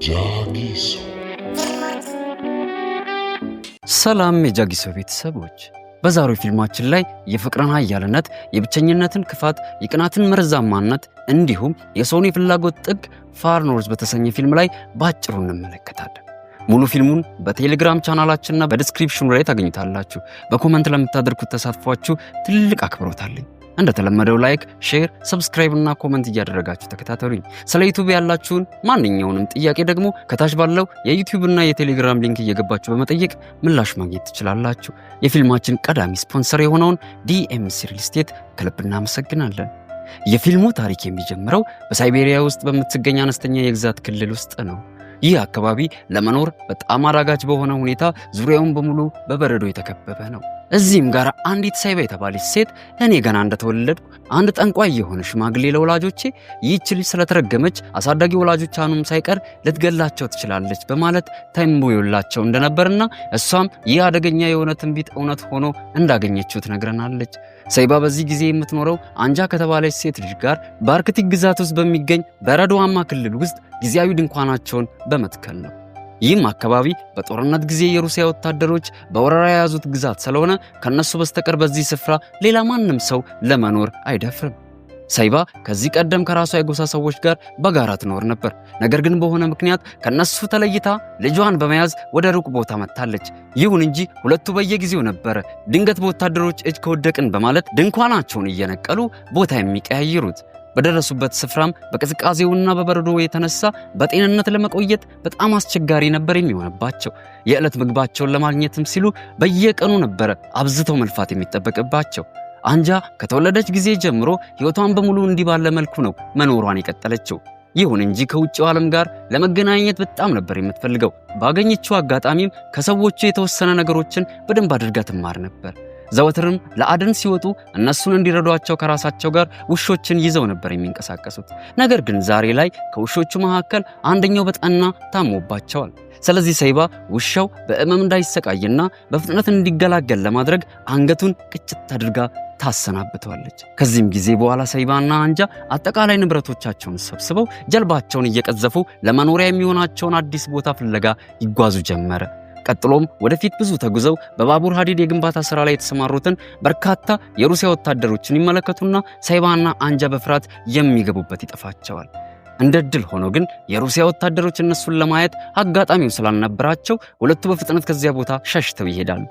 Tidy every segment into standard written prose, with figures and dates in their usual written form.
ጃጊሶ ሰላም የጃጊሶ ቤተሰቦች፣ በዛሬው ፊልማችን ላይ የፍቅርን ኃያልነት፣ የብቸኝነትን ክፋት፣ የቅናትን መርዛማነት እንዲሁም የሰውን የፍላጎት ጥግ ፋር ኖርዝ በተሰኘ ፊልም ላይ ባጭሩ እንመለከታለን። ሙሉ ፊልሙን በቴሌግራም ቻናላችንና በዲስክሪፕሽኑ ላይ ታገኙታላችሁ። በኮመንት ለምታደርጉት ተሳትፏችሁ ትልቅ አክብሮት አለኝ። እንደተለመደው ላይክ፣ ሼር፣ ሰብስክራይብ እና ኮመንት እያደረጋችሁ ተከታተሉኝ። ስለ ዩቲዩብ ያላችሁን ማንኛውንም ጥያቄ ደግሞ ከታች ባለው የዩቲዩብ እና የቴሌግራም ሊንክ እየገባችሁ በመጠየቅ ምላሽ ማግኘት ትችላላችሁ። የፊልማችን ቀዳሚ ስፖንሰር የሆነውን ዲኤምሲ ሪል ስቴት ከልብ እናመሰግናለን። የፊልሙ ታሪክ የሚጀምረው በሳይቤሪያ ውስጥ በምትገኝ አነስተኛ የግዛት ክልል ውስጥ ነው። ይህ አካባቢ ለመኖር በጣም አዳጋች በሆነ ሁኔታ ዙሪያውን በሙሉ በበረዶ የተከበበ ነው። እዚህም ጋር አንዲት ሳይባ የተባለች ሴት እኔ ገና እንደተወለድኩ አንድ ጠንቋይ የሆነ ሽማግሌ ለወላጆቼ ይህች ልጅ ስለተረገመች አሳዳጊ ወላጆቿንም ሳይቀር ልትገላቸው ትችላለች በማለት ተንብዮላቸው እንደነበርና እሷም ይህ አደገኛ የሆነ ትንቢት እውነት ሆኖ እንዳገኘችው ትነግረናለች። ሳይባ በዚህ ጊዜ የምትኖረው አንጃ ከተባለች ሴት ልጅ ጋር በአርክቲክ ግዛት ውስጥ በሚገኝ በረዶማ ክልል ውስጥ ጊዜያዊ ድንኳናቸውን በመትከል ነው። ይህም አካባቢ በጦርነት ጊዜ የሩሲያ ወታደሮች በወረራ የያዙት ግዛት ስለሆነ ከነሱ በስተቀር በዚህ ስፍራ ሌላ ማንም ሰው ለመኖር አይደፍርም። ሳይባ ከዚህ ቀደም ከራሷ የጎሳ ሰዎች ጋር በጋራ ትኖር ነበር። ነገር ግን በሆነ ምክንያት ከነሱ ተለይታ ልጇን በመያዝ ወደ ሩቅ ቦታ መጥታለች። ይሁን እንጂ ሁለቱ በየጊዜው ነበረ ድንገት በወታደሮች እጅ ከወደቅን በማለት ድንኳናቸውን እየነቀሉ ቦታ የሚቀያይሩት። በደረሱበት ስፍራም በቅዝቃዜውና በበረዶ የተነሳ በጤንነት ለመቆየት በጣም አስቸጋሪ ነበር የሚሆንባቸው። የዕለት ምግባቸውን ለማግኘትም ሲሉ በየቀኑ ነበረ አብዝተው መልፋት የሚጠበቅባቸው። አንጃ ከተወለደች ጊዜ ጀምሮ ሕይወቷን በሙሉ እንዲህ ባለ መልኩ ነው መኖሯን የቀጠለችው። ይሁን እንጂ ከውጭው ዓለም ጋር ለመገናኘት በጣም ነበር የምትፈልገው። ባገኘችው አጋጣሚም ከሰዎቹ የተወሰነ ነገሮችን በደንብ አድርጋ ትማር ነበር። ዘወትርም ለአደን ሲወጡ እነሱን እንዲረዷቸው ከራሳቸው ጋር ውሾችን ይዘው ነበር የሚንቀሳቀሱት። ነገር ግን ዛሬ ላይ ከውሾቹ መካከል አንደኛው በጠና ታሞባቸዋል። ስለዚህ ሳይባ ውሻው በሕመም እንዳይሰቃይና በፍጥነት እንዲገላገል ለማድረግ አንገቱን ቅጭት አድርጋ ታሰናብተዋለች። ከዚህም ጊዜ በኋላ ሳይባና አንጃ አጠቃላይ ንብረቶቻቸውን ሰብስበው ጀልባቸውን እየቀዘፉ ለመኖሪያ የሚሆናቸውን አዲስ ቦታ ፍለጋ ይጓዙ ጀመረ። ቀጥሎም ወደፊት ብዙ ተጉዘው በባቡር ሐዲድ የግንባታ ሥራ ላይ የተሰማሩትን በርካታ የሩሲያ ወታደሮችን ይመለከቱና ሳይባና አንጃ በፍርሃት የሚገቡበት ይጠፋቸዋል። እንደ ዕድል ሆኖ ግን የሩሲያ ወታደሮች እነሱን ለማየት አጋጣሚው ስላልነበራቸው ሁለቱ በፍጥነት ከዚያ ቦታ ሸሽተው ይሄዳሉ።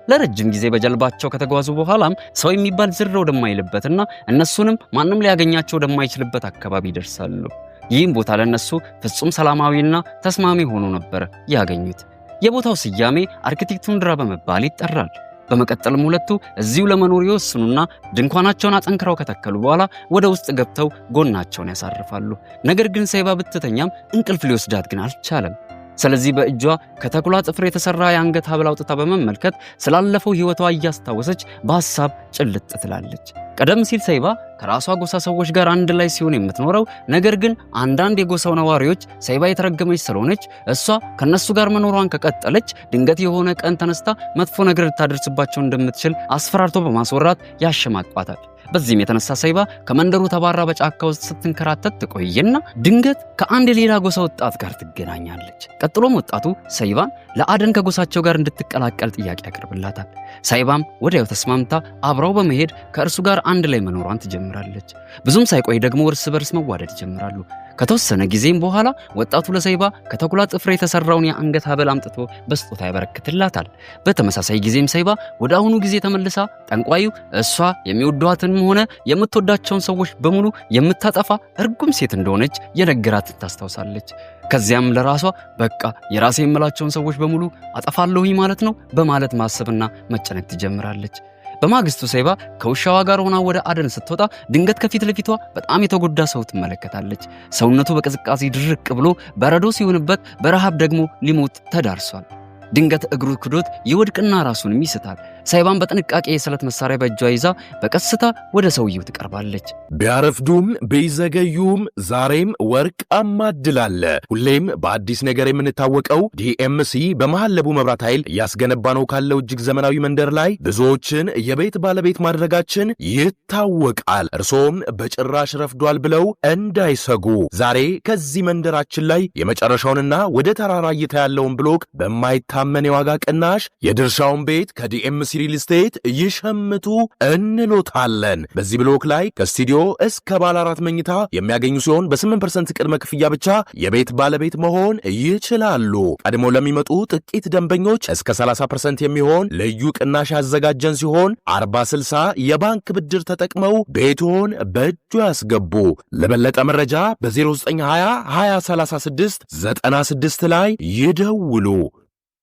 ለረጅም ጊዜ በጀልባቸው ከተጓዙ በኋላም ሰው የሚባል ዝር ወደማይልበትና እነሱንም ማንም ሊያገኛቸው ወደማይችልበት አካባቢ ይደርሳሉ። ይህም ቦታ ለነሱ ፍጹም ሰላማዊና ተስማሚ ሆኖ ነበር ያገኙት። የቦታው ስያሜ አርክቲክ ቱንድራ በመባል ይጠራል። በመቀጠልም ሁለቱ እዚሁ ለመኖር ይወስኑና ድንኳናቸውን አጠንክረው ከተከሉ በኋላ ወደ ውስጥ ገብተው ጎናቸውን ያሳርፋሉ። ነገር ግን ሳይባ ብትተኛም እንቅልፍ ሊወስዳት ግን አልቻለም። ስለዚህ በእጇ ከተኩላ ጥፍር የተሰራ የአንገት ሐብል አውጥታ በመመልከት ስላለፈው ሕይወቷ እያስታወሰች በሐሳብ ጭልጥ ትላለች። ቀደም ሲል ሳይባ ከራሷ ጎሳ ሰዎች ጋር አንድ ላይ ሲሆን የምትኖረው፣ ነገር ግን አንዳንድ የጎሳው ነዋሪዎች ሳይባ የተረገመች ስለሆነች እሷ ከነሱ ጋር መኖሯን ከቀጠለች ድንገት የሆነ ቀን ተነስታ መጥፎ ነገር ልታደርስባቸው እንደምትችል አስፈራርቶ በማስወራት ያሸማቋታል። በዚህም የተነሳ ሳይባ ከመንደሩ ተባራ በጫካ ውስጥ ስትንከራተት ትቆይና ድንገት ከአንድ ሌላ ጎሳ ወጣት ጋር ትገናኛለች። ቀጥሎም ወጣቱ ሳይባን ለአደን ከጎሳቸው ጋር እንድትቀላቀል ጥያቄ ያቀርብላታል። ሳይባም ወዲያው ተስማምታ አብራው በመሄድ ከእርሱ ጋር አንድ ላይ መኖሯን ትጀምራለች። ብዙም ሳይቆይ ደግሞ እርስ በርስ መዋደድ ይጀምራሉ። ከተወሰነ ጊዜም በኋላ ወጣቱ ለሳይባ ከተኩላ ጥፍር የተሰራውን የአንገት ሐብል አምጥቶ በስጦታ ያበረክትላታል። በተመሳሳይ ጊዜም ሳይባ ወደ አሁኑ ጊዜ ተመልሳ ጠንቋዩ እሷ የሚወዷትንም ሆነ የምትወዳቸውን ሰዎች በሙሉ የምታጠፋ እርጉም ሴት እንደሆነች የነገራትን ታስታውሳለች። ከዚያም ለራሷ በቃ የራሴ የምላቸውን ሰዎች በሙሉ አጠፋለሁኝ ማለት ነው በማለት ማሰብና መጨነቅ ትጀምራለች። በማግስቱ ሳይባ ከውሻዋ ጋር ሆና ወደ አደን ስትወጣ ድንገት ከፊት ለፊቷ በጣም የተጎዳ ሰው ትመለከታለች። ሰውነቱ በቅዝቃዜ ድርቅ ብሎ በረዶ ሲሆንበት በረሃብ ደግሞ ሊሞት ተዳርሷል። ድንገት እግሩ ክዶት ይወድቅና ራሱንም ይስታል። ሳይባን በጥንቃቄ የስለት መሳሪያ በእጇ ይዛ በቀስታ ወደ ሰውየው ትቀርባለች። ቢያረፍዱም ቢዘገዩም ዛሬም ወርቃማ ዕድል አለ። ሁሌም በአዲስ ነገር የምንታወቀው ዲኤምሲ በመሃል ለቡ መብራት ኃይል እያስገነባ ነው ካለው እጅግ ዘመናዊ መንደር ላይ ብዙዎችን የቤት ባለቤት ማድረጋችን ይታወቃል። እርሶም በጭራሽ ረፍዷል ብለው እንዳይሰጉ ዛሬ ከዚህ መንደራችን ላይ የመጨረሻውንና ወደ ተራራ እይታ ያለውን ብሎክ በማይታመን የዋጋ ቅናሽ የድርሻውን ቤት ከዲኤምሲ ሪል ስቴት ይሸምቱ እንሎታለን። በዚህ ብሎክ ላይ ከስቱዲዮ እስከ ባለ 4 መኝታ የሚያገኙ ሲሆን በ8% ቅድመ ክፍያ ብቻ የቤት ባለቤት መሆን ይችላሉ። ቀድሞ ለሚመጡ ጥቂት ደንበኞች እስከ 30% የሚሆን ልዩ ቅናሽ ያዘጋጀን ሲሆን 40/60 የባንክ ብድር ተጠቅመው ቤቶን በእጁ ያስገቡ። ለበለጠ መረጃ በ0920 2036 96 ላይ ይደውሉ።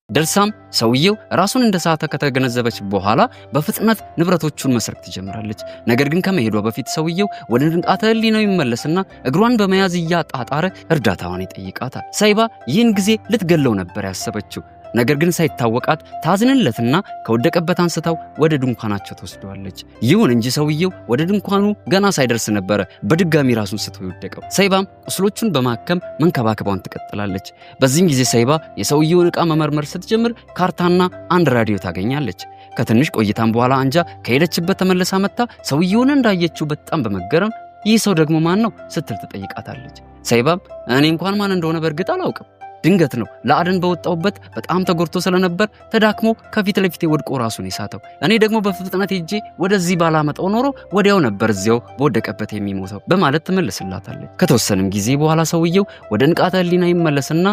ደርሳም ሰውየው ራሱን እንደሳተ ከተገነዘበች በኋላ በፍጥነት ንብረቶቹን መስረቅ ትጀምራለች። ነገር ግን ከመሄዷ በፊት ሰውየው ወደ ንቃተ ህሊናው ይመለስና እግሯን በመያዝ እያጣጣረ እርዳታዋን ይጠይቃታል። ሳይባ ይህን ጊዜ ልትገለው ነበር ያሰበችው። ነገር ግን ሳይታወቃት ታዝንለትና ከወደቀበት አንስታው ወደ ድንኳናቸው ተወስደዋለች። ይሁን እንጂ ሰውየው ወደ ድንኳኑ ገና ሳይደርስ ነበረ በድጋሚ ራሱን ስቶ የወደቀው። ሳይባም ቁስሎቹን በማከም መንከባከቧን ትቀጥላለች። በዚህም ጊዜ ሳይባ የሰውየውን ዕቃ መመርመር ስትጀምር ካርታና አንድ ራዲዮ ታገኛለች። ከትንሽ ቆይታም በኋላ አንጃ ከሄደችበት ተመልሳ መጣ ሰውየውን እንዳየችው በጣም በመገረም ይህ ሰው ደግሞ ማን ነው ስትል ትጠይቃታለች። ሳይባም እኔ እንኳን ማን እንደሆነ በእርግጥ አላውቅም፣ ድንገት ነው ለአደን በወጣውበት በጣም ተጎድቶ ስለነበር ተዳክሞ ከፊት ለፊቴ ወድቆ ራሱን የሳተው። እኔ ደግሞ በፍጥነት ሄጄ ወደዚህ ባላመጣው ኖሮ ወዲያው ነበር እዚያው በወደቀበት የሚሞተው በማለት ትመልስላታለች። ከተወሰነም ጊዜ በኋላ ሰውየው ወደ ንቃተ ህሊና ይመለስና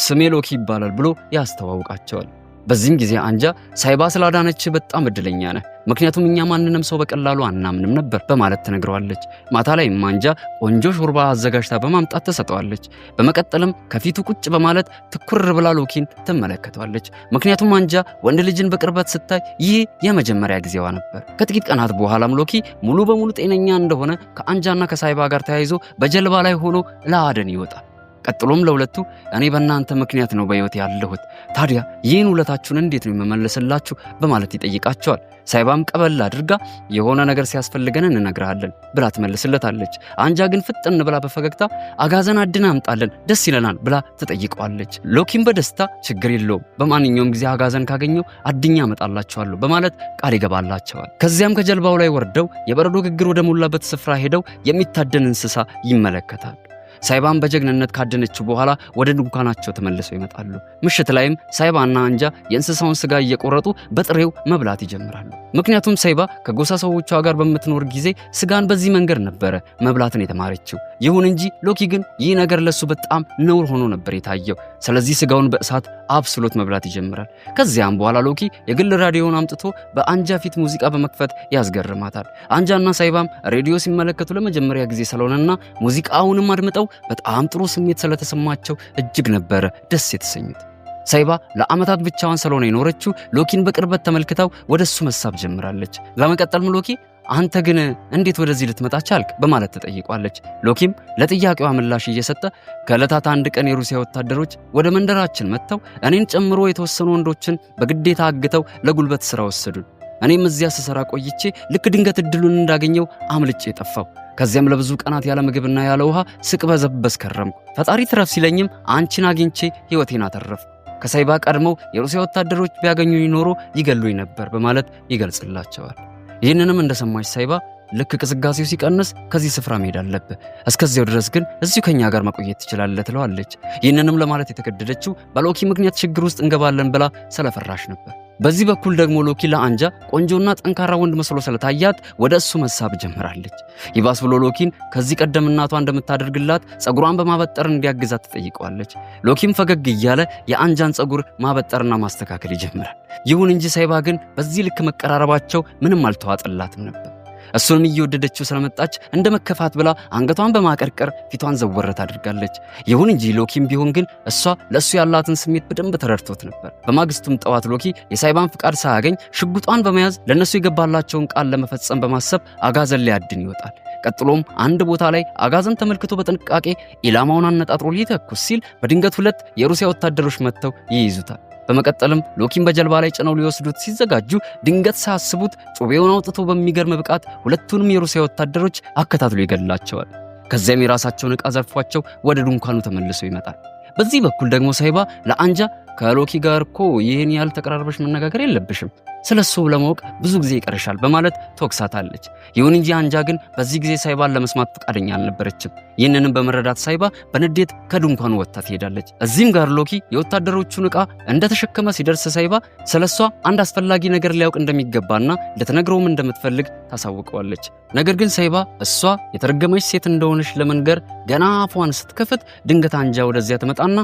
ስሜ ሎኪ ይባላል ብሎ ያስተዋውቃቸዋል። በዚህም ጊዜ አንጃ ሳይባ ስላዳነች በጣም እድለኛ ነህ፣ ምክንያቱም እኛ ማንንም ሰው በቀላሉ አናምንም ነበር በማለት ትነግረዋለች። ማታ ላይ አንጃ ቆንጆ ሾርባ አዘጋጅታ በማምጣት ተሰጠዋለች። በመቀጠልም ከፊቱ ቁጭ በማለት ትኩር ብላ ሎኪን ትመለከተዋለች። ምክንያቱም አንጃ ወንድ ልጅን በቅርበት ስታይ ይህ የመጀመሪያ ጊዜዋ ነበር። ከጥቂት ቀናት በኋላም ሎኪ ሙሉ በሙሉ ጤነኛ እንደሆነ ከአንጃና ከሳይባ ጋር ተያይዞ በጀልባ ላይ ሆኖ ለአደን ይወጣል። ቀጥሎም ለሁለቱ እኔ በእናንተ ምክንያት ነው በህይወት ያለሁት፣ ታዲያ ይህን ውለታችሁን እንዴት ነው የመመለስላችሁ በማለት ይጠይቃቸዋል። ሳይባም ቀበል አድርጋ የሆነ ነገር ሲያስፈልገን እንነግርሃለን ብላ ትመልስለታለች። አንጃ ግን ፍጥን ብላ በፈገግታ አጋዘን አድና አምጣለን ደስ ይለናል ብላ ትጠይቀዋለች። ሎኪም በደስታ ችግር የለውም በማንኛውም ጊዜ አጋዘን ካገኘው አድኛ አመጣላቸዋለሁ በማለት ቃል ይገባላቸዋል። ከዚያም ከጀልባው ላይ ወርደው የበረዶ ግግር ወደ ሞላበት ስፍራ ሄደው የሚታደን እንስሳ ይመለከታል። ሳይባን በጀግንነት ካደነችው በኋላ ወደ ድንኳናቸው ተመልሰው ይመጣሉ። ምሽት ላይም ሳይባና አንጃ የእንስሳውን ስጋ እየቆረጡ በጥሬው መብላት ይጀምራሉ። ምክንያቱም ሳይባ ከጎሳ ሰዎቿ ጋር በምትኖር ጊዜ ስጋን በዚህ መንገድ ነበረ መብላትን የተማረችው። ይሁን እንጂ ሎኪ ግን ይህ ነገር ለሱ በጣም ነውር ሆኖ ነበር የታየው። ስለዚህ ስጋውን በእሳት አብስሎት መብላት ይጀምራል። ከዚያም በኋላ ሎኪ የግል ራዲዮውን አምጥቶ በአንጃ ፊት ሙዚቃ በመክፈት ያስገርማታል። አንጃና ሳይባም ሬዲዮ ሲመለከቱ ለመጀመሪያ ጊዜ ስለሆነና ሙዚቃውንም አድምጠው በጣም ጥሩ ስሜት ስለተሰማቸው እጅግ ነበረ ደስ የተሰኙት። ሳይባ ለዓመታት ብቻዋን ስለሆነ የኖረችው ሎኪን በቅርበት ተመልክታው ወደሱ መሳብ ጀምራለች። በመቀጠልም ሎኪ አንተ ግን እንዴት ወደዚህ ልትመጣ ቻልክ በማለት ተጠይቋለች። ሎኪም ለጥያቄዋ ምላሽ እየሰጠ ከዕለታት አንድ ቀን የሩሲያ ወታደሮች ወደ መንደራችን መጥተው እኔን ጨምሮ የተወሰኑ ወንዶችን በግዴታ አግተው ለጉልበት ሥራ ወሰዱን። እኔም እዚያ ስሰራ ቆይቼ ልክ ድንገት እድሉን እንዳገኘው አምልጬ ጠፋው። ከዚያም ለብዙ ቀናት ያለ ምግብና ያለ ውሃ ስቅበዘበዝ ከረምኩ። ፈጣሪ ትረፍ ሲለኝም አንቺን አግኝቼ ሕይወቴን አተረፍኩ። ከሳይባ ቀድመው የሩሲያ ወታደሮች ቢያገኙኝ ኖሮ ይገሉኝ ነበር በማለት ይገልጽላቸዋል። ይህንንም እንደሰማች ሳይባ ልክ ቅዝቃዜው ሲቀንስ ከዚህ ስፍራ መሄድ አለብህ፣ እስከዚያው ድረስ ግን እዚሁ ከኛ ጋር መቆየት ትችላለህ ትለዋለች። ይህንንም ለማለት የተገደደችው በሎኪ ምክንያት ችግር ውስጥ እንገባለን ብላ ስለፈራሽ ነበር። በዚህ በኩል ደግሞ ሎኪ ለአንጃ ቆንጆና ጠንካራ ወንድ መስሎ ስለታያት ወደ እሱ መሳብ ጀምራለች። ይባስ ብሎ ሎኪን ከዚህ ቀደም እናቷ እንደምታደርግላት ጸጉሯን በማበጠር እንዲያግዛት ትጠይቀዋለች። ሎኪም ፈገግ እያለ የአንጃን ጸጉር ማበጠርና ማስተካከል ይጀምራል። ይሁን እንጂ ሳይባ ግን በዚህ ልክ መቀራረባቸው ምንም አልተዋጠላትም ነበር። እሱንም እየወደደችው ስለመጣች እንደ መከፋት ብላ አንገቷን በማቀርቀር ፊቷን ዘወረት አድርጋለች። ይሁን እንጂ ሎኪም ቢሆን ግን እሷ ለሱ ያላትን ስሜት በደንብ ተረድቶት ነበር። በማግስቱም ጠዋት ሎኪ የሳይባን ፍቃድ ሳያገኝ ሽጉጧን በመያዝ ለነሱ የገባላቸውን ቃል ለመፈጸም በማሰብ አጋዘን ሊያድን ይወጣል። ቀጥሎም አንድ ቦታ ላይ አጋዘን ተመልክቶ በጥንቃቄ ኢላማውን አነጣጥሮ ሊተኩስ ሲል በድንገት 2 የሩሲያ ወታደሮች መጥተው ይይዙታል። በመቀጠልም ሎኪን በጀልባ ላይ ጭነው ሊወስዱት ሲዘጋጁ ድንገት ሳያስቡት ጩቤውን አውጥቶ በሚገርም ብቃት ሁለቱንም የሩሲያ ወታደሮች አከታትሎ ይገድላቸዋል። ከዚያም የራሳቸውን ዕቃ ዘርፏቸው ወደ ድንኳኑ ተመልሶ ይመጣል። በዚህ በኩል ደግሞ ሳይባ ለአንጃ ከሎኪ ጋር እኮ ይህን ያህል ተቀራርበሽ መነጋገር የለብሽም፣ ስለሱ ለማወቅ ብዙ ጊዜ ይቀርሻል በማለት ተወቅሳታለች። ይሁን እንጂ አንጃ ግን በዚህ ጊዜ ሳይባን ለመስማት ፈቃደኛ አልነበረችም። ይህንንም በመረዳት ሳይባ በንዴት ከድንኳኑ ወጥታ ትሄዳለች። እዚህም ጋር ሎኪ የወታደሮቹን ዕቃ እንደተሸከመ ሲደርስ ሳይባ ስለሷ አንድ አስፈላጊ ነገር ሊያውቅ እንደሚገባና ልትነግረውም እንደምትፈልግ ታሳውቀዋለች። ነገር ግን ሳይባ እሷ የተረገመች ሴት እንደሆነች ለመንገር ገና አፏን ስትከፍት ድንገት አንጃ ወደዚያ ትመጣና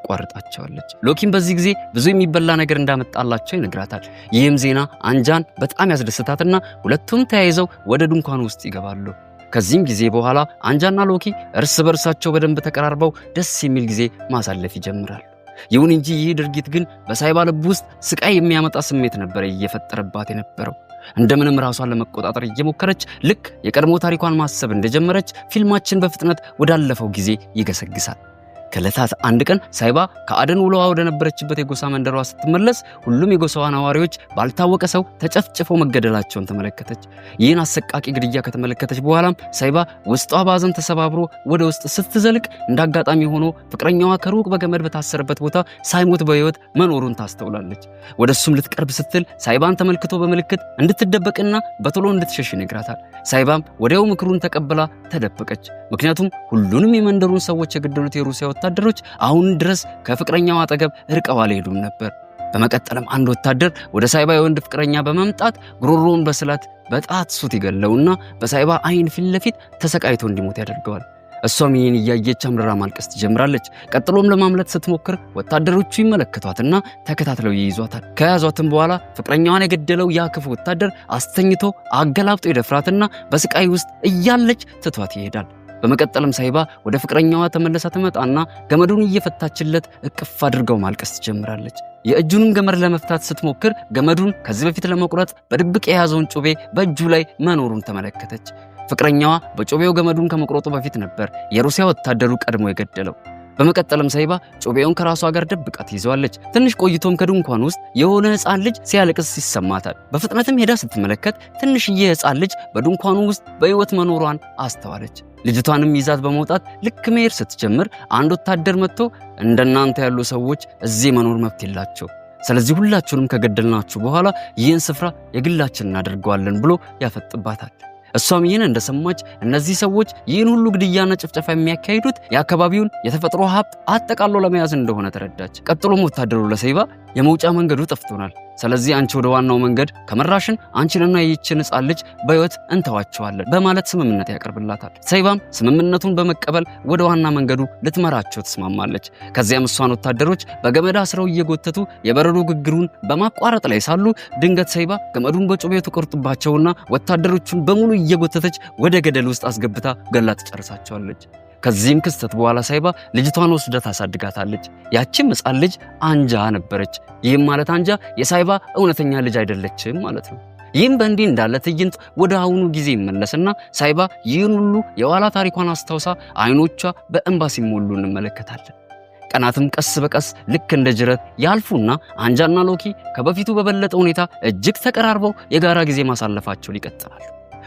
ታቋርጣቸዋለች። ሎኪም በዚህ ጊዜ ብዙ የሚበላ ነገር እንዳመጣላቸው ይነግራታል። ይህም ዜና አንጃን በጣም ያስደስታትና ሁለቱም ተያይዘው ወደ ድንኳኑ ውስጥ ይገባሉ። ከዚህም ጊዜ በኋላ አንጃና ሎኪ እርስ በርሳቸው በደንብ ተቀራርበው ደስ የሚል ጊዜ ማሳለፍ ይጀምራሉ። ይሁን እንጂ ይህ ድርጊት ግን በሳይባ ልብ ውስጥ ስቃይ የሚያመጣ ስሜት ነበር እየፈጠረባት የነበረው። እንደምንም ራሷን ለመቆጣጠር እየሞከረች ልክ የቀድሞ ታሪኳን ማሰብ እንደጀመረች ፊልማችን በፍጥነት ወዳለፈው ጊዜ ይገሰግሳል። ከዕለታት አንድ ቀን ሳይባ ከአደን ውሎዋ ወደ ነበረችበት የጎሳ መንደሯ ስትመለስ ሁሉም የጎሳዋ ነዋሪዎች ባልታወቀ ሰው ተጨፍጭፈው መገደላቸውን ተመለከተች። ይህን አሰቃቂ ግድያ ከተመለከተች በኋላም ሳይባ ውስጧ በሐዘን ተሰባብሮ ወደ ውስጥ ስትዘልቅ እንዳጋጣሚ ሆኖ ፍቅረኛዋ ከሩቅ በገመድ በታሰረበት ቦታ ሳይሞት በሕይወት መኖሩን ታስተውላለች። ወደሱም ልትቀርብ ስትል ሳይባን ተመልክቶ በምልክት እንድትደበቅና በቶሎ እንድትሸሽ ይነግራታል። ሳይባም ወዲያው ምክሩን ተቀብላ ተደበቀች። ምክንያቱም ሁሉንም የመንደሩን ሰዎች የገደሉት የሩሲያ ወታደሮች አሁን ድረስ ከፍቅረኛው አጠገብ ርቀው አልሄዱም ነበር። በመቀጠልም አንድ ወታደር ወደ ሳይባ የወንድ ፍቅረኛ በመምጣት ጉሮሮውን በስለት በጣት ሱት ይገለውና በሳይባ አይን ፊት ለፊት ተሰቃይቶ እንዲሞት ያደርገዋል። እሷም ይህን እያየች አምርራ ማልቀስ ትጀምራለች። ቀጥሎም ለማምለጥ ስትሞክር ወታደሮቹ ይመለከቷትና ተከታትለው ይይዟታል። ከያዟትም በኋላ ፍቅረኛዋን የገደለው ያ ክፉ ወታደር አስተኝቶ አገላብጦ ይደፍራትና በስቃይ ውስጥ እያለች ትቷት ይሄዳል። በመቀጠልም ሳይባ ወደ ፍቅረኛዋ ተመለሳ ትመጣና ገመዱን እየፈታችለት እቅፍ አድርገው ማልቀስ ትጀምራለች። የእጁንም ገመድ ለመፍታት ስትሞክር ገመዱን ከዚህ በፊት ለመቁረጥ በድብቅ የያዘውን ጩቤ በእጁ ላይ መኖሩን ተመለከተች። ፍቅረኛዋ በጩቤው ገመዱን ከመቁረጡ በፊት ነበር የሩሲያ ወታደሩ ቀድሞ የገደለው። በመቀጠልም ሳይባ ጩቤውን ከራሷ ጋር ደብቃ ትይዘዋለች። ትንሽ ቆይቶም ከድንኳን ውስጥ የሆነ ሕፃን ልጅ ሲያለቅስ ይሰማታል። በፍጥነትም ሄዳ ስትመለከት ትንሽዬ ሕፃን ልጅ በድንኳኑ ውስጥ በሕይወት መኖሯን አስተዋለች። ልጅቷንም ይዛት በመውጣት ልክ መሄድ ስትጀምር አንድ ወታደር መጥቶ እንደናንተ ያሉ ሰዎች እዚህ መኖር መብት የላቸው፣ ስለዚህ ሁላችሁንም ከገደልናችሁ በኋላ ይህን ስፍራ የግላችን እናደርገዋለን ብሎ ያፈጥባታል። እሷም ይህን እንደሰማች እነዚህ ሰዎች ይህን ሁሉ ግድያና ጭፍጨፋ የሚያካሂዱት የአካባቢውን የተፈጥሮ ሀብት አጠቃሎ ለመያዝ እንደሆነ ተረዳች። ቀጥሎም ወታደሩ ለሳይባ የመውጫ መንገዱ ጠፍቶናል፣ ስለዚህ አንቺ ወደ ዋናው መንገድ ከመራሽን አንቺንና ይህችን ሕፃን ልጅ በሕይወት እንተዋቸዋለን በማለት ስምምነት ያቀርብላታል። ሳይባም ስምምነቱን በመቀበል ወደ ዋና መንገዱ ልትመራቸው ትስማማለች። ከዚያም እሷን ወታደሮች በገመድ አስረው እየጎተቱ የበረዶ ግግሩን በማቋረጥ ላይ ሳሉ ድንገት ሳይባ ገመዱን በጩቤ ትቆርጥባቸውና ወታደሮቹን በሙሉ እየጎተተች ወደ ገደል ውስጥ አስገብታ ገላ ትጨርሳቸዋለች። ከዚህም ክስተት በኋላ ሳይባ ልጅቷን ወስዳ ታሳድጋታለች። ያቺም ሕፃን ልጅ አንጃ ነበረች። ይህም ማለት አንጃ የሳይባ እውነተኛ ልጅ አይደለችም ማለት ነው። ይህም በእንዲህ እንዳለ ትዕይንት ወደ አሁኑ ጊዜ ይመለስና ሳይባ ይህን ሁሉ የኋላ ታሪኳን አስታውሳ አይኖቿ በእንባ ሲሞሉ እንመለከታለን። ቀናትም ቀስ በቀስ ልክ እንደ ጅረት ያልፉና አንጃና ሎኪ ከበፊቱ በበለጠ ሁኔታ እጅግ ተቀራርበው የጋራ ጊዜ ማሳለፋቸው ይቀጥላሉ።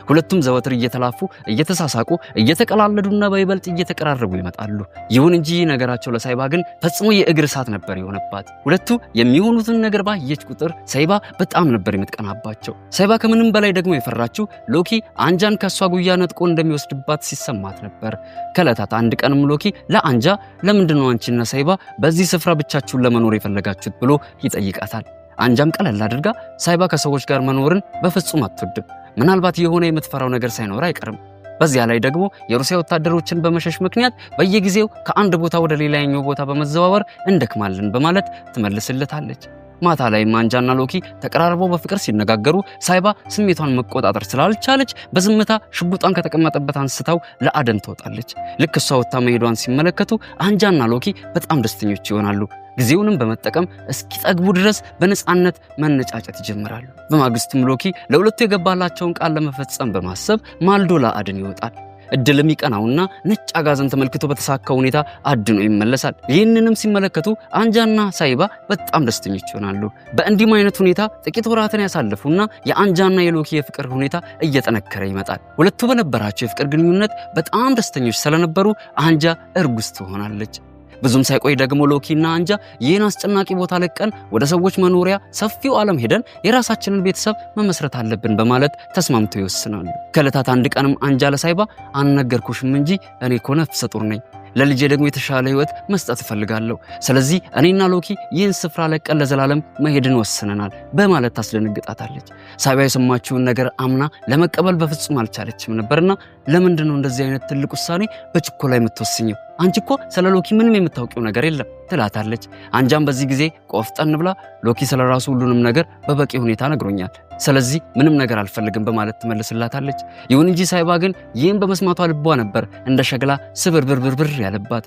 ሁለቱም ዘወትር እየተላፉ እየተሳሳቁ እየተቀላለዱና በይበልጥ እየተቀራረቡ ይመጣሉ። ይሁን እንጂ ነገራቸው ለሳይባ ግን ፈጽሞ የእግር እሳት ነበር የሆነባት። ሁለቱ የሚሆኑትን ነገር ባየች ቁጥር ሳይባ በጣም ነበር የምትቀናባቸው። ሳይባ ከምንም በላይ ደግሞ የፈራችው ሎኪ አንጃን ከሷ ጉያ ነጥቆ እንደሚወስድባት ሲሰማት ነበር። ከዕለታት አንድ ቀንም ሎኪ ለአንጃ ለምንድነው አንቺና ሳይባ በዚህ ስፍራ ብቻችሁን ለመኖር የፈለጋችሁት ብሎ ይጠይቃታል። አንጃም ቀለል አድርጋ ሳይባ ከሰዎች ጋር መኖርን በፍጹም አትወድም፣ ምናልባት የሆነ የምትፈራው ነገር ሳይኖር አይቀርም። በዚያ ላይ ደግሞ የሩሲያ ወታደሮችን በመሸሽ ምክንያት በየጊዜው ከአንድ ቦታ ወደ ሌላኛው ቦታ በመዘዋወር እንደክማለን በማለት ትመልስለታለች። ማታ ላይም አንጃና ሎኪ ተቀራርበው በፍቅር ሲነጋገሩ ሳይባ ስሜቷን መቆጣጠር ስላልቻለች በዝምታ ሽጉጧን ከተቀመጠበት አንስታው ለአደን ትወጣለች። ልክ እሷ ወጥታ መሄዷን ሲመለከቱ አንጃና ሎኪ በጣም ደስተኞች ይሆናሉ። ጊዜውንም በመጠቀም እስኪጠግቡ ድረስ በነፃነት መነጫጨት ይጀምራሉ። በማግስቱም ሎኪ ለሁለቱ የገባላቸውን ቃል ለመፈጸም በማሰብ ማልዶ ለአደን ይወጣል። እድልም ይቀናውና ነጭ አጋዘን ተመልክቶ በተሳካ ሁኔታ አድኖ ይመለሳል። ይህንንም ሲመለከቱ አንጃና ሳይባ በጣም ደስተኞች ይሆናሉ። በእንዲህም አይነት ሁኔታ ጥቂት ወራትን ያሳልፉና የአንጃና የሎኪ የፍቅር ሁኔታ እየጠነከረ ይመጣል። ሁለቱ በነበራቸው የፍቅር ግንኙነት በጣም ደስተኞች ስለነበሩ አንጃ እርጉዝ ትሆናለች። ብዙም ሳይቆይ ደግሞ ሎኪና አንጃ ይህን አስጨናቂ ቦታ ለቀን ወደ ሰዎች መኖሪያ ሰፊው ዓለም ሄደን የራሳችንን ቤተሰብ መመስረት አለብን በማለት ተስማምተው ይወስናሉ። ከዕለታት አንድ ቀንም አንጃ ለሳይባ አልነገርኩሽም እንጂ እኔ እኮ ነፍሰ ጡር ነኝ፣ ለልጄ ደግሞ የተሻለ ህይወት መስጠት እፈልጋለሁ። ስለዚህ እኔና ሎኪ ይህን ስፍራ ለቀን ለዘላለም መሄድን ወስነናል በማለት ታስደነግጣታለች። ሳይባ የሰማችውን ነገር አምና ለመቀበል በፍጹም አልቻለችም ነበርና ለምንድነው እንደዚህ አይነት ትልቅ ውሳኔ በችኮላ የምትወስኘው? አንቺ እኮ ስለ ሎኪ ምንም የምታውቂው ነገር የለም ትላታለች። አንጃም በዚህ ጊዜ ቆፍጠን ብላ ሎኪ ስለራሱ ሁሉንም ነገር በበቂ ሁኔታ ነግሮኛል፣ ስለዚህ ምንም ነገር አልፈልግም በማለት ትመልስላታለች። ይሁን እንጂ ሳይባ ግን ይህን በመስማቷ ልቧ ነበር እንደ ሸክላ ስብርብርብር ያለባት።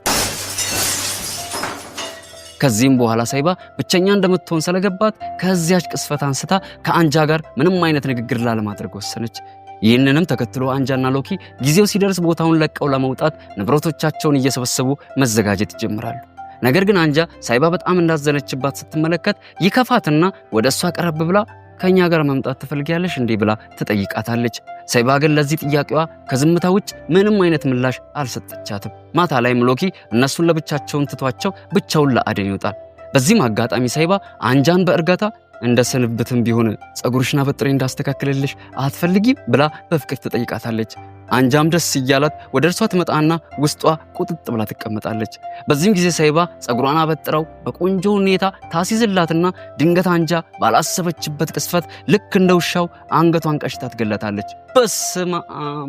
ከዚህም በኋላ ሳይባ ብቸኛ እንደምትሆን ስለገባት ከዚያች ቅስፈት አንስታ ከአንጃ ጋር ምንም አይነት ንግግር ላለማድረግ ወሰነች። ይህንንም ተከትሎ አንጃና ሎኪ ጊዜው ሲደርስ ቦታውን ለቀው ለመውጣት ንብረቶቻቸውን እየሰበሰቡ መዘጋጀት ይጀምራሉ። ነገር ግን አንጃ ሳይባ በጣም እንዳዘነችባት ስትመለከት ይከፋትና ወደ እሷ ቀረብ ብላ ከኛ ጋር መምጣት ትፈልጊያለሽ እንዴ ብላ ትጠይቃታለች። ሳይባ ግን ለዚህ ጥያቄዋ ከዝምታ ውጭ ምንም አይነት ምላሽ አልሰጠቻትም። ማታ ላይም ሎኪ እነሱን ለብቻቸውን ትቷቸው ብቻውን ለአደን ይወጣል። በዚህም አጋጣሚ ሳይባ አንጃን በእርጋታ እንደ ስንብትም ቢሆን ጸጉርሽና በጥሬ እንዳስተካክልልሽ አትፈልጊም ብላ በፍቅር ትጠይቃታለች። አንጃም ደስ እያላት ወደ እርሷ ትመጣና ውስጧ ቁጥጥ ብላ ትቀመጣለች። በዚህም ጊዜ ሳይባ ጸጉሯን አበጥራው በቆንጆ ሁኔታ ታሲዝላትና ድንገት አንጃ ባላሰበችበት ቅስፈት ልክ እንደ ውሻው አንገቷን ቀሽታ ትገለታለች። በስመ አብ!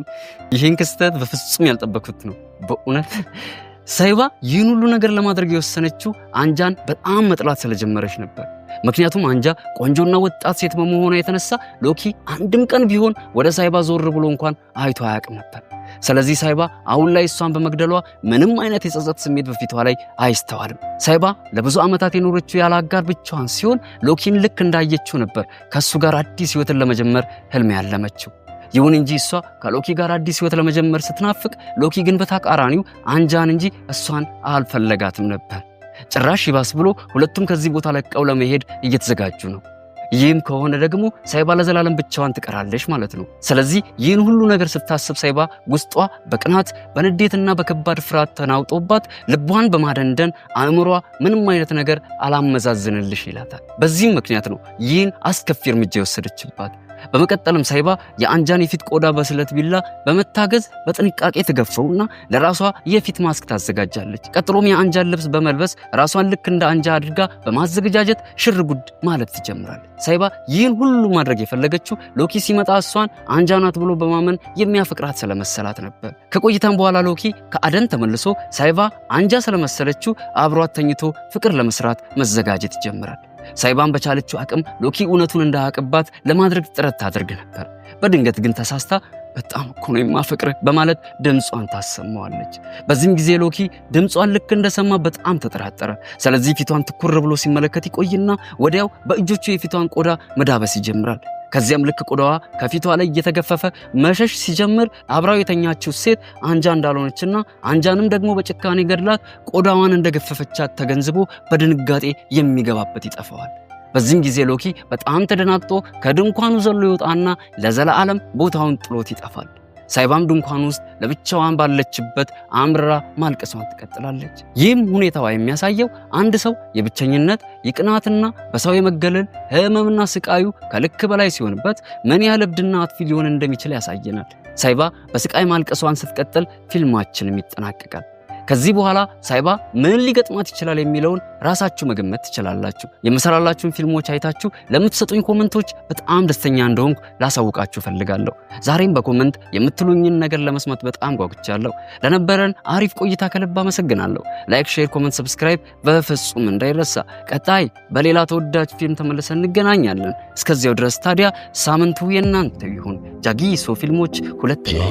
ይህን ክስተት በፍጹም ያልጠበኩት ነው በእውነት። ሳይባ ይህን ሁሉ ነገር ለማድረግ የወሰነችው አንጃን በጣም መጥላት ስለጀመረች ነበር። ምክንያቱም አንጃ ቆንጆና ወጣት ሴት በመሆኗ የተነሳ ሎኪ አንድም ቀን ቢሆን ወደ ሳይባ ዞር ብሎ እንኳን አይቶ አያውቅም ነበር። ስለዚህ ሳይባ አሁን ላይ እሷን በመግደሏ ምንም አይነት የጸጸት ስሜት በፊቷ ላይ አይስተዋልም። ሳይባ ለብዙ ዓመታት የኖረችው ያለ አጋር ብቻዋን ሲሆን ሎኪን ልክ እንዳየችው ነበር ከሱ ጋር አዲስ ህይወትን ለመጀመር ህልም ያለመችው። ይሁን እንጂ እሷ ከሎኪ ጋር አዲስ ህይወት ለመጀመር ስትናፍቅ፣ ሎኪ ግን በተቃራኒው አንጃን እንጂ እሷን አልፈለጋትም ነበር። ጭራሽ ይባስ ብሎ ሁለቱም ከዚህ ቦታ ለቀው ለመሄድ እየተዘጋጁ ነው። ይህም ከሆነ ደግሞ ሳይባ ለዘላለም ብቻዋን ትቀራለች ማለት ነው። ስለዚህ ይህን ሁሉ ነገር ስታስብ ሳይባ ውስጧ በቅናት በንዴትና በከባድ ፍርሃት ተናውጦባት ልቧን በማደንደን አእምሯ ምንም አይነት ነገር አላመዛዝንልሽ ይላታል። በዚህም ምክንያት ነው ይህን አስከፊ እርምጃ የወሰደችባት። በመቀጠልም ሳይባ የአንጃን የፊት ቆዳ በስለት ቢላ በመታገዝ በጥንቃቄ ትገፈውና ለራሷ የፊት ማስክ ታዘጋጃለች። ቀጥሎም የአንጃን ልብስ በመልበስ ራሷን ልክ እንደ አንጃ አድርጋ በማዘገጃጀት ሽር ጉድ ማለት ትጀምራለች። ሳይባ ይህን ሁሉ ማድረግ የፈለገችው ሎኪ ሲመጣ እሷን አንጃ ናት ብሎ በማመን የሚያፈቅራት ስለመሰላት ነበር። ከቆይታም በኋላ ሎኪ ከአደን ተመልሶ ሳይባ አንጃ ስለመሰለችው አብሯት ተኝቶ ፍቅር ለመስራት መዘጋጀት ይጀምራል። ሳይባን በቻለችው አቅም ሎኪ እውነቱን እንዳያውቅባት ለማድረግ ጥረት ታደርግ ነበር። በድንገት ግን ተሳስታ በጣም እኮ ነው የማፈቅርህ በማለት ድምጿን ታሰማዋለች። በዚህም ጊዜ ሎኪ ድምጿን ልክ እንደሰማ በጣም ተጠራጠረ። ስለዚህ ፊቷን ትኩር ብሎ ሲመለከት ይቆይና ወዲያው በእጆቹ የፊቷን ቆዳ መዳበስ ይጀምራል። ከዚያም ልክ ቆዳዋ ከፊቷ ላይ እየተገፈፈ መሸሽ ሲጀምር አብራው የተኛችው ሴት አንጃ እንዳልሆነችና አንጃንም ደግሞ በጭካኔ ገድላት ቆዳዋን እንደገፈፈቻት ተገንዝቦ በድንጋጤ የሚገባበት ይጠፋዋል። በዚህም ጊዜ ሎኪ በጣም ተደናግጦ ከድንኳኑ ዘሎ ይወጣና ለዘላለም ቦታውን ጥሎት ይጠፋል። ሳይባም ድንኳን ውስጥ ለብቻዋን ባለችበት አምርራ ማልቀሷን ትቀጥላለች። ይህም ሁኔታዋ የሚያሳየው አንድ ሰው የብቸኝነት የቅናትና በሰው የመገለል ህመምና ስቃዩ ከልክ በላይ ሲሆንበት ምን ያህል እብድና አጥፊ ሊሆን እንደሚችል ያሳየናል። ሳይባ በስቃይ ማልቀሷን ስትቀጥል ፊልማችንም ይጠናቀቃል። ከዚህ በኋላ ሳይባ ምን ሊገጥማት ይችላል የሚለውን ራሳችሁ መገመት ትችላላችሁ። የምሰራላችሁን ፊልሞች አይታችሁ ለምትሰጡኝ ኮሜንቶች በጣም ደስተኛ እንደሆንኩ ላሳውቃችሁ ፈልጋለሁ። ዛሬም በኮሜንት የምትሉኝን ነገር ለመስማት በጣም ጓጉቻለሁ። ለነበረን አሪፍ ቆይታ ከልብ አመሰግናለሁ። ላይክ፣ ሼር፣ ኮሜንት፣ ሰብስክራይብ በፍጹም እንዳይረሳ። ቀጣይ በሌላ ተወዳጅ ፊልም ተመልሰን እንገናኛለን። እስከዚያው ድረስ ታዲያ ሳምንቱ የእናንተ ይሁን። ጃጊሶ ፊልሞች ሁለተኛ